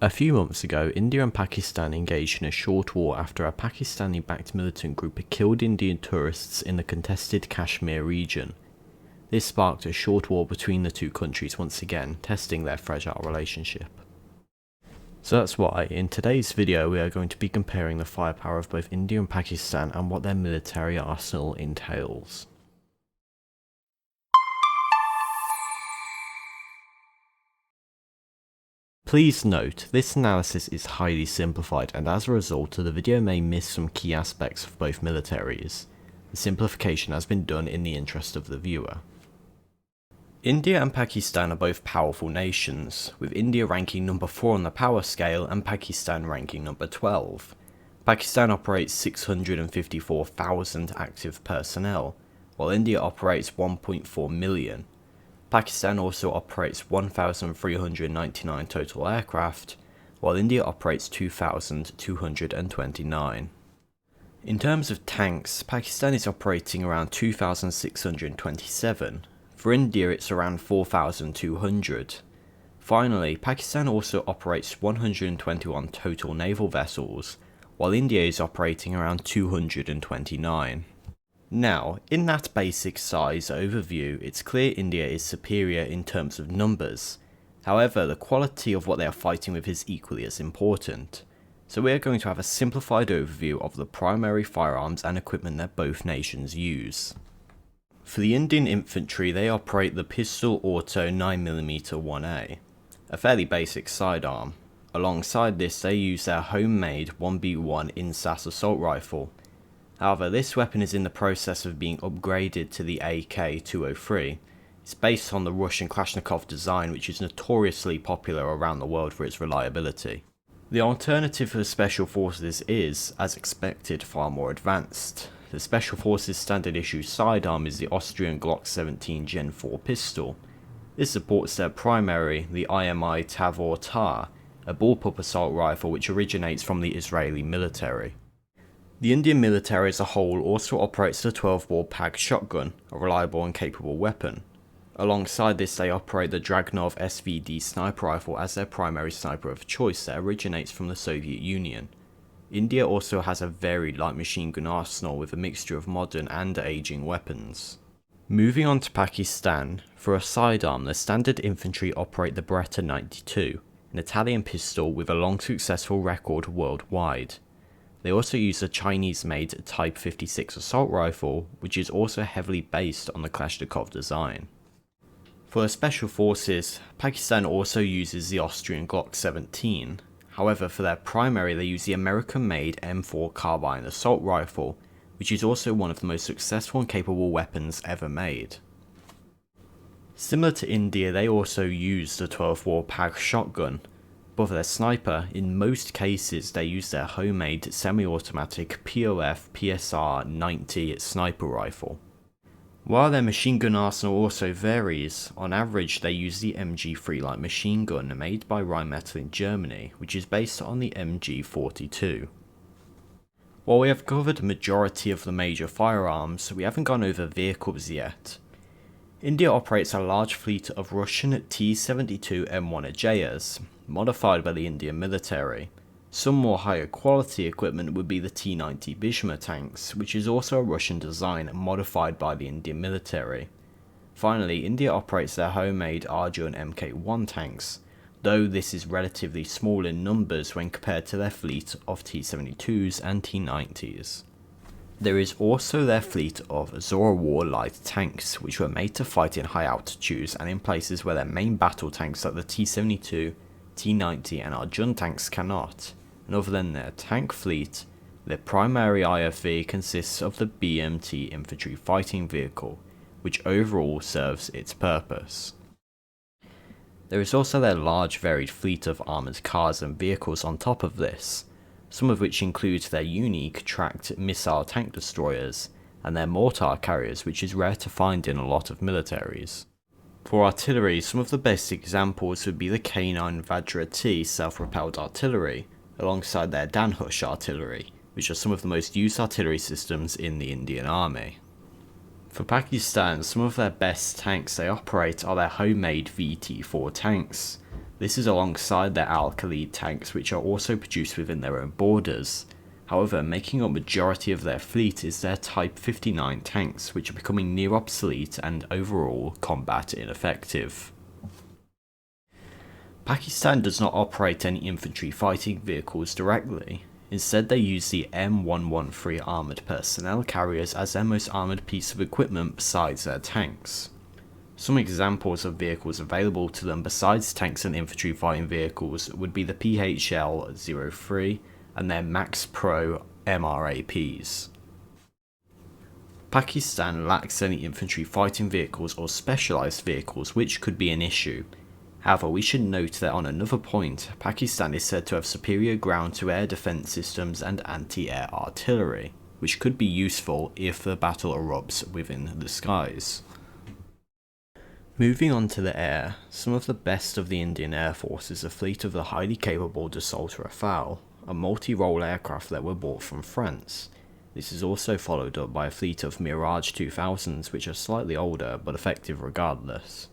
A few months ago, India and Pakistan engaged in a short war after a Pakistani-backed militant group had killed Indian tourists in the contested Kashmir region. This sparked a short war between the two countries once again, testing their fragile relationship. So that's why, in today's video, we are going to be comparing the firepower of both India and Pakistan and what their military arsenal entails. Please note, this analysis is highly simplified, and as a result, the video may miss some key aspects of both militaries. The simplification has been done in the interest of the viewer. India and Pakistan are both powerful nations, with India ranking number 4 on the power scale and Pakistan ranking number 12. Pakistan operates 654,000 active personnel, while India operates 1.4 million. Pakistan also operates 1,399 total aircraft, while India operates 2,229. In terms of tanks, Pakistan is operating around 2,627. For India, it's around 4,200. Finally, Pakistan also operates 121 total naval vessels, while India is operating around 229. Now, in that basic size overview, it's clear India is superior in terms of numbers. However, the quality of what they are fighting with is equally as important. So we are going to have a simplified overview of the primary firearms and equipment that both nations use. For the Indian infantry, they operate the Pistol Auto 9mm 1A, a fairly basic sidearm. Alongside this, they use their homemade 1B1 INSAS assault rifle. However, this weapon is in the process of being upgraded to the AK-203. It's based on the Russian Kalashnikov design, which is notoriously popular around the world for its reliability. The alternative for the Special Forces is, as expected, far more advanced. The Special Forces standard issue sidearm is the Austrian Glock 17 Gen 4 pistol. This supports their primary, the IMI Tavor Tar, a bullpup assault rifle which originates from the Israeli military. The Indian military as a whole also operates the 12-bore PAG shotgun, a reliable and capable weapon. Alongside this, they operate the Dragunov SVD sniper rifle as their primary sniper of choice that originates from the Soviet Union. India also has a varied light machine gun arsenal with a mixture of modern and aging weapons. Moving on to Pakistan, for a sidearm, the standard infantry operate the Beretta 92, an Italian pistol with a long successful record worldwide. They also use a Chinese-made Type 56 assault rifle, which is also heavily based on the Kalashnikov design. For the Special Forces, Pakistan also uses the Austrian Glock 17. However, for their primary, they use the American-made M4 carbine assault rifle, which is also one of the most successful and capable weapons ever made. Similar to India, they also use the 12-bore PAG shotgun. But for their sniper, in most cases they use their homemade semi-automatic POF PSR 90 sniper rifle. While their machine gun arsenal also varies, on average they use the MG3 light machine gun made by Rheinmetall in Germany, which is based on the MG42. While we have covered the majority of the major firearms, we haven't gone over vehicles yet. India operates a large fleet of Russian T-72 M1 Ajays, modified by the Indian military. Some more higher quality equipment would be the T-90 Bhishma tanks, which is also a Russian design modified by the Indian military. Finally, India operates their homemade Arjun Mk1 tanks, though this is relatively small in numbers when compared to their fleet of T-72s and T-90s. There is also their fleet of Zorawar light tanks, which were made to fight in high altitudes and in places where their main battle tanks like the T-72, T-90 and Arjun tanks cannot. And other than their tank fleet, their primary IFV consists of the BMT infantry fighting vehicle, which overall serves its purpose. There is also their large varied fleet of armoured cars and vehicles on top of this, some of which include their unique tracked missile tank destroyers and their mortar carriers, which is rare to find in a lot of militaries. For artillery, some of the best examples would be the K9 Vajra T self-propelled artillery, alongside their Danhush artillery, which are some of the most used artillery systems in the Indian Army. For Pakistan, some of their best tanks they operate are their homemade VT-4 tanks. This is alongside their Al-Khalid tanks, which are also produced within their own borders. However, making up majority of their fleet is their Type 59 tanks, which are becoming near obsolete and overall combat ineffective. Pakistan does not operate any infantry fighting vehicles directly. Instead, they use the M113 armoured personnel carriers as their most armoured piece of equipment besides their tanks. Some examples of vehicles available to them besides tanks and infantry fighting vehicles would be the PHL-03 and their Max Pro MRAPs. Pakistan lacks any infantry fighting vehicles or specialised vehicles, which could be an issue. However, we should note that on another point, Pakistan is said to have superior ground-to-air defence systems and anti-air artillery, which could be useful if the battle erupts within the skies. Moving on to the air, some of the best of the Indian Air Force is a fleet of the highly capable Dassault Rafale, a multi-role aircraft that were bought from France. This is also followed up by a fleet of Mirage 2000s, which are slightly older but effective regardless.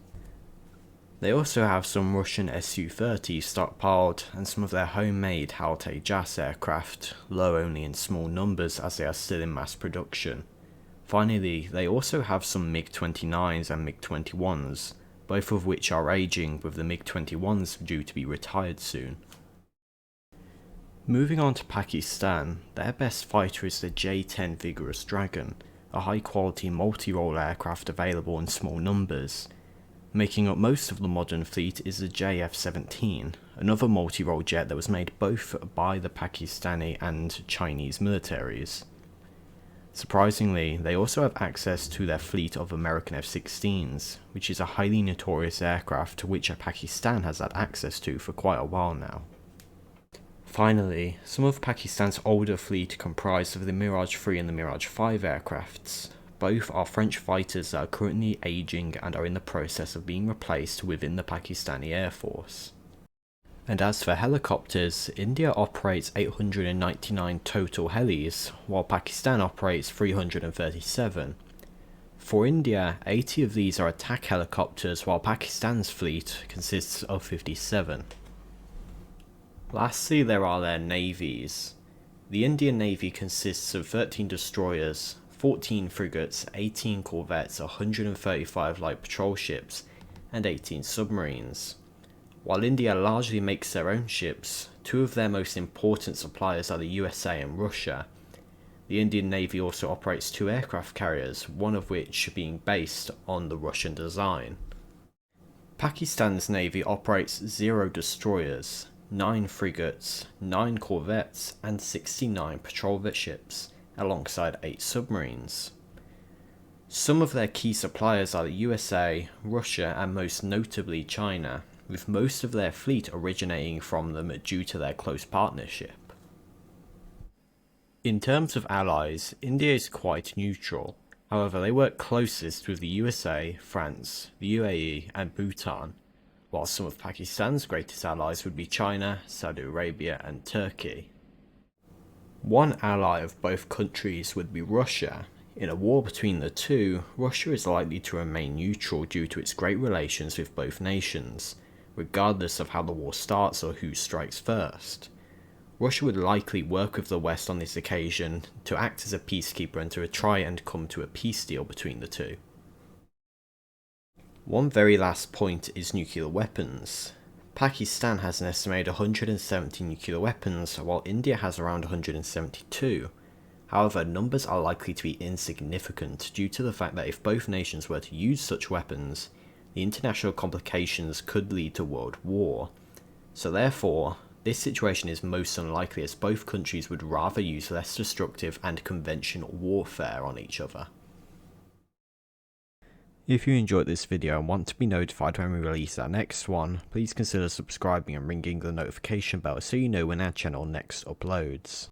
They also have some Russian Su-30s stockpiled and some of their homemade Halte-JAS aircraft, though only in small numbers as they are still in mass production. Finally, they also have some MiG-29s and MiG-21s, both of which are aging, with the MiG-21s due to be retired soon. Moving on to Pakistan, their best fighter is the J-10 Vigorous Dragon, a high quality multi-role aircraft available in small numbers. Making up most of the modern fleet is the JF-17, another multi-role jet that was made both by the Pakistani and Chinese militaries. Surprisingly, they also have access to their fleet of American F-16s, which is a highly notorious aircraft which Pakistan has had access to for quite a while now. Finally, some of Pakistan's older fleet comprise of the Mirage 3 and the Mirage 5 aircrafts. Both are French fighters that are currently aging and are in the process of being replaced within the Pakistani Air Force. And as for helicopters, India operates 899 total helis, while Pakistan operates 337. For India, 80 of these are attack helicopters, while Pakistan's fleet consists of 57. Lastly, there are their navies. The Indian Navy consists of 13 destroyers, 14 frigates, 18 corvettes, 135 light patrol ships, and 18 submarines. While India largely makes their own ships, two of their most important suppliers are the USA and Russia. The Indian Navy also operates two aircraft carriers, one of which being based on the Russian design. Pakistan's Navy operates 0 destroyers, 9 frigates, 9 corvettes, and 69 patrol ships, alongside 8 submarines. Some of their key suppliers are the USA, Russia, and most notably China, with most of their fleet originating from them due to their close partnership. In terms of allies, India is quite neutral. However, they work closest with the USA, France, the UAE, and Bhutan, while some of Pakistan's greatest allies would be China, Saudi Arabia, and Turkey. One ally of both countries would be Russia. In a war between the two, Russia is likely to remain neutral due to its great relations with both nations, regardless of how the war starts or who strikes first. Russia would likely work with the West on this occasion to act as a peacekeeper and to try and come to a peace deal between the two. One very last point is nuclear weapons. Pakistan has an estimated 170 nuclear weapons, while India has around 172. However, numbers are likely to be insignificant due to the fact that if both nations were to use such weapons, the international complications could lead to world war. So therefore, this situation is most unlikely as both countries would rather use less destructive and conventional warfare on each other. If you enjoyed this video and want to be notified when we release our next one, please consider subscribing and ringing the notification bell so you know when our channel next uploads.